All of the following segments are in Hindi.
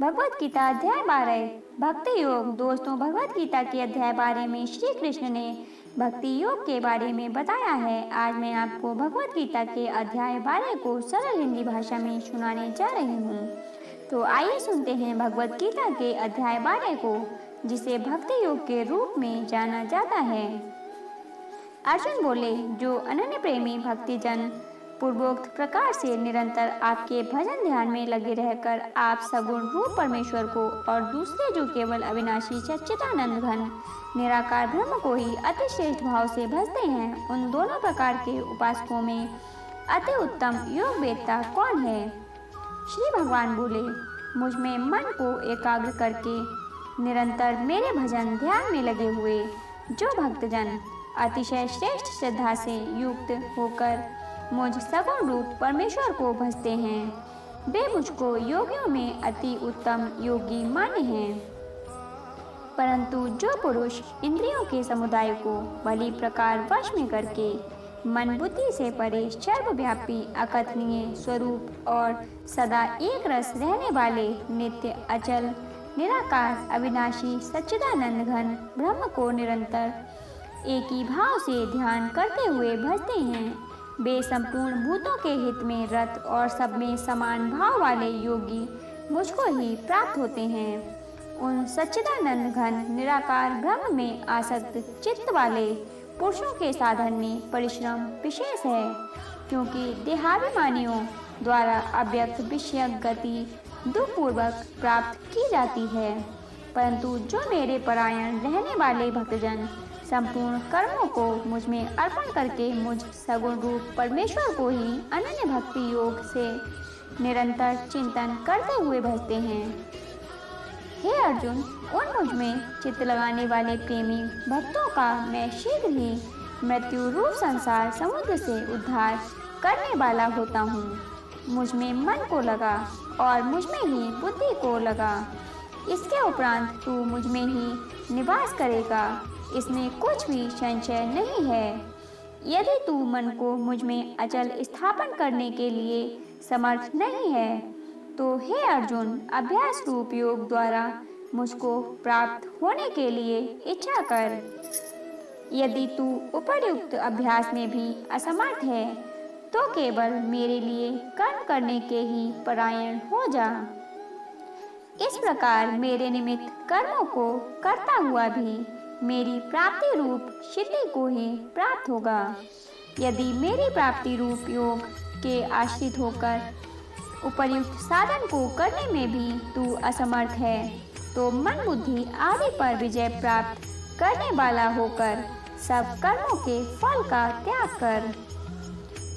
भगवत गीता अध्याय 12 भक्ति योग। दोस्तों, भगवत गीता के अध्याय 12 में श्री कृष्ण ने भक्ति योग के बारे में बताया है। आज मैं आपको भगवत गीता के अध्याय 12 को सरल हिंदी भाषा में सुनाने जा रही हूँ। तो आइए सुनते हैं भगवत गीता के अध्याय 12 को, जिसे भक्ति योग के रूप में जाना जाता है। अर्जुन बोले, जो अनन्य प्रेमी भक्तिजन पूर्वोक्त प्रकार से निरंतर आपके भजन ध्यान में लगे रहकर आप सगुण रूप परमेश्वर को और दूसरे जो केवल अविनाशी सच्चिदानंद घन निराकार ब्रह्म को ही अति श्रेष्ठ भाव से भजते हैं, उन दोनों प्रकार के उपासकों में अति उत्तम योग वेदता कौन है? श्री भगवान बोले, मुझ में मन को एकाग्र करके निरंतर मेरे भजन ध्यान में लगे हुए जो भक्तजन अतिशय श्रेष्ठ श्रद्धा से युक्त होकर मुझ सगुण रूप परमेश्वर को भजते हैं, वे मुझको योगियों में अति उत्तम योगी माने हैं। परंतु जो पुरुष इंद्रियों के समुदाय को भली प्रकार वश में करके मन बुद्धि से परे सर्वव्यापी अकथनीय स्वरूप और सदा एक रस रहने वाले नित्य अचल निराकार अविनाशी सच्चिदानंद घन ब्रह्म को निरंतर एक ही भाव से ध्यान करते हुए भजते हैं, वे संपूर्ण भूतों के हित में रत और सब में समान भाव वाले योगी मुझको ही प्राप्त होते हैं। उन सच्चिदानंद घन निराकार ब्रह्म में आसक्त चित्त वाले पुरुषों के साधन में परिश्रम विशेष है, क्योंकि देहाभिमानियों द्वारा अव्यक्त विषय गति दुखपूर्वक प्राप्त की जाती है। परंतु जो मेरे परायण रहने वाले भक्तजन संपूर्ण कर्मों को मुझ में अर्पण करके मुझ सगुण रूप परमेश्वर को ही अनन्य भक्ति योग से निरंतर चिंतन करते हुए भजते हैं। हे अर्जुन, उन मुझ में चित्त लगाने वाले प्रेमी भक्तों का मैं शीघ्र ही मृत्यु रूप संसार समुद्र से उद्धार करने वाला होता हूँ। मुझ में मन को लगा और मुझ में ही बुद्धि को लगा, इसके उपरांत तू मुझ में ही निवास करेगा, इसमें कुछ भी संशय नहीं है। यदि तू मन को मुझ में अचल स्थापन करने के लिए समर्थ नहीं है, तो हे अर्जुन, अभ्यास रूप योग द्वारा मुझको प्राप्त होने के लिए इच्छा कर। यदि तू उपर्युक्त अभ्यास में भी असमर्थ है, तो केवल मेरे लिए कर्म करने के ही परायण हो जा। इस प्रकार मेरे निमित्त कर्मों को करता हुआ भी मेरी प्राप्ति रूप सिद्धि को ही प्राप्त होगा। यदि मेरी प्राप्ति रूप योग के आश्रित होकर उपर्युक्त साधन को करने में भी तू असमर्थ है, तो मन बुद्धि आदि पर विजय प्राप्त करने वाला होकर सब कर्मों के फल का त्याग कर।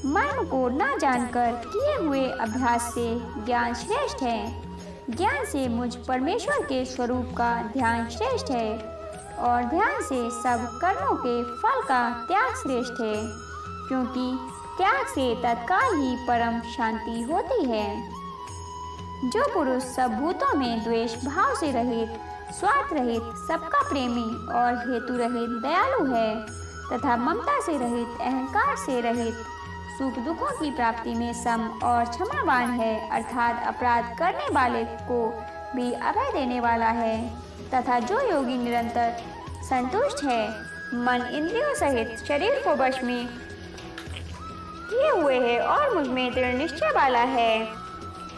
मन को न जानकर किए हुए अभ्यास से ज्ञान श्रेष्ठ है। ज्ञान से मुझ परमेश्वर के स्वरूप का ध्यान श्रेष्ठ है और ध्यान से सब कर्मों के फल का त्याग श्रेष्ठ है, क्योंकि त्याग से तत्काल ही परम शांति होती है। जो पुरुष सब भूतों में द्वेष भाव से रहित, स्वार्थ रहित, सबका प्रेमी और हेतु रहित दयालु है तथा ममता से रहित, अहंकार से रहित, सुख दुखों की प्राप्ति में सम और क्षमावान है, अर्थात अपराध करने वाले को भी अभय देने वाला है, तथा जो योगी निरंतर संतुष्ट है, मन इंद्रियों सहित शरीर को वश में किए हुए है और मुझ में दृढ़ निश्चय वाला है,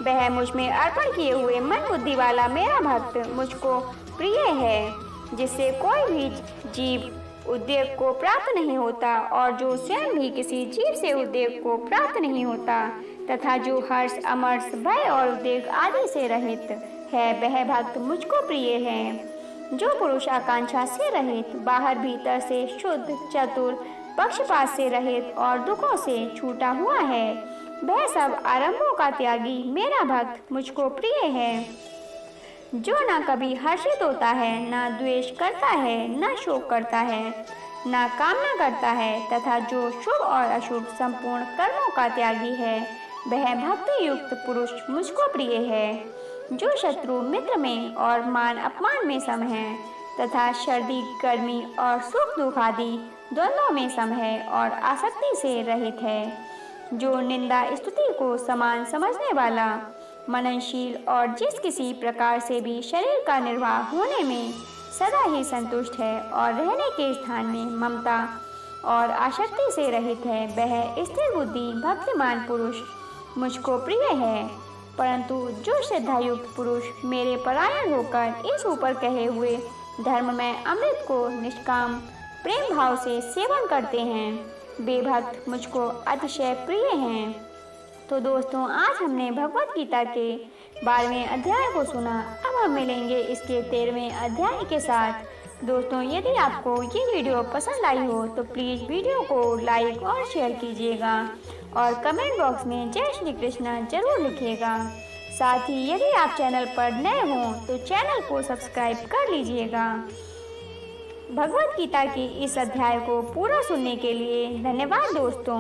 वह मुझ में अर्पण किए हुए मन बुद्धि वाला मेरा भक्त मुझको प्रिय है, जिससे कोई भी जीव उद्वेग को प्राप्त नहीं होता और जो स्वयं भी किसी जीव से उद्वेग को प्राप्त नहीं होता, तथा जो हर्ष, अमर्ष, भय और उद्वेग आदि से रहित है, वह भक्त मुझको प्रिय है। जो पुरुष आकांक्षा से रहित, बाहर भीतर से शुद्ध, चतुर, पक्षपात से रहित और दुखों से छूटा हुआ है, वह सब आरंभों का त्यागी मेरा भक्त मुझको प्रिय है। जो न कभी हर्षित होता है, न द्वेष करता है, न शोक करता है, न कामना करता है, तथा जो शुभ और अशुभ संपूर्ण कर्मों का त्यागी है, वह भक्ति युक्त पुरुष मुझको प्रिय है। जो शत्रु मित्र में और मान अपमान में सम है, तथा सर्दी गर्मी और सुख दुख आदि द्वंद्वों में सम है और आसक्ति से रहित है। जो निंदा स्तुति को समान समझने वाला, मननशील और जिस किसी प्रकार से भी शरीर का निर्वाह होने में सदा ही संतुष्ट है और रहने के स्थान में ममता और आसक्ति से रहित है, वह स्थिर बुद्धि भक्तिमान पुरुष मुझको प्रिय है। परंतु जो श्रद्धायुक्त पुरुष मेरे परायण होकर इस ऊपर कहे हुए धर्म में अमृत को निष्काम प्रेम भाव से सेवन करते हैं, वे भक्त मुझको अतिशय प्रिय हैं। तो दोस्तों, आज हमने भगवत गीता के 12वें अध्याय को सुना। अब हम मिलेंगे इसके 13वें अध्याय के साथ। दोस्तों, यदि आपको ये वीडियो पसंद आई हो तो प्लीज़ वीडियो को लाइक और शेयर कीजिएगा और कमेंट बॉक्स में जय श्री कृष्ण जरूर लिखिएगा। साथ ही यदि आप चैनल पर नए हों तो चैनल को सब्सक्राइब कर लीजिएगा। भगवत गीता के इस अध्याय को पूरा सुनने के लिए धन्यवाद दोस्तों।